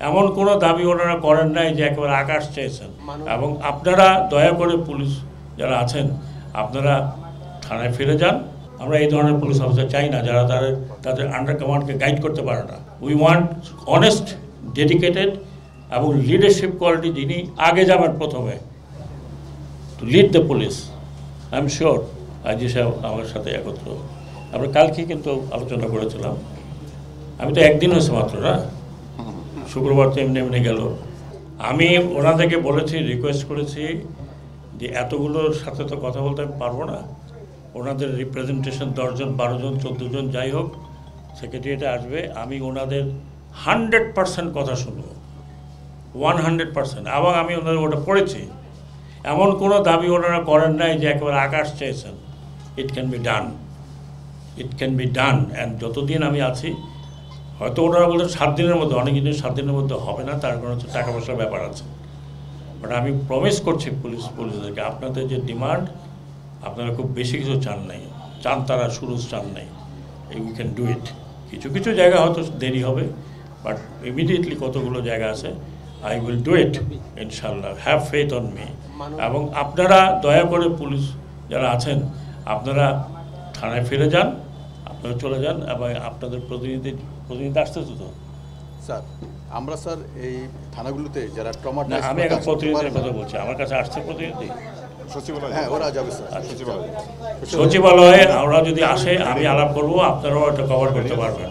এমন কোনো দাবি ওনারা করেন নাই যে একেবারে আকাশ চেয়েছেন। এবং আপনারা দয়া করে পুলিশ যারা আছেন আপনারা থানায় ফিরে যান। আমরা এই ধরনের পুলিশ অফিসার চাই না যারা তাদের আন্ডার কমান্ডকে গাইড করতে পারে না। উই ওয়ান্ট অনেস্ট, ডেডিকেটেড এবং লিডারশিপ কোয়ালিটি যিনি আগে যাবেন প্রথমে to lead the police. I am sure IG সাহেব আমার সাথে একত্র আমরা কালকে কিন্তু আলোচনা করেছিলাম। আমি তো একদিন হয়েছে মাত্র না, শুক্রবার তো এমনি এমনি গেল। আমি ওনাদেরকে বলেছি, রিকোয়েস্ট করেছি যে এতগুলোর সাথে তো কথা বলতে আমি পারবো না। ওনাদের রিপ্রেজেন্টেশন 10 জন 12 জন 14 জন যাই হোক সেক্রেটারিয়েটে আসবে, আমি ওনাদের 100% কথা শুনবো, 100%। এবং আমি ওনাদের ওটা পড়েছি। এমন কোনো দাবি ওনারা করেন নাই যে একেবারে আকাশ চেয়েছেন। It can be done, it can be done. And যতদিন আমি আছি, হয়তো ওনারা বলছেন 7 দিনের মধ্যে, অনেক জিনিস 7 দিনের মধ্যে হবে না, তার কারণ হচ্ছে টাকা পয়সার ব্যাপার আছে। বাট আমি প্রমিস করছি পুলিশদেরকে, আপনাদের যে ডিমান্ড, আপনারা খুব বেশি কিছু চান নাই, চান তারা শুরু চান নাই, উই ক্যান ডু ইট। কিছু কিছু জায়গা হয়তো দেরি হবে, বাট ইমিডিয়েটলি কতগুলো জায়গা আছে, আই উইল ডু ইট ইনশাল্লাহ। Have faith on me. এবং আপনারা দয়া করে পুলিশ যারা আছেন আপনারা থানায় ফিরে যান, আপনারা চলে যান। এবং আপনাদের প্রতিনিধি আসতেছে তো স্যার, আমরা স্যার এই থানাগুলোতে যারা ট্রমা, আমি একটা প্রতিনিধির কথা বলছি, আমার কাছে আসছে প্রতিনিধি সচিবালয়, হ্যাঁ ওরা যাবে স্যার সচিবালয়ে। ওরা যদি আসে আমি আলাপ করবো, আপনারাও এটা কভার করতে পারবেন।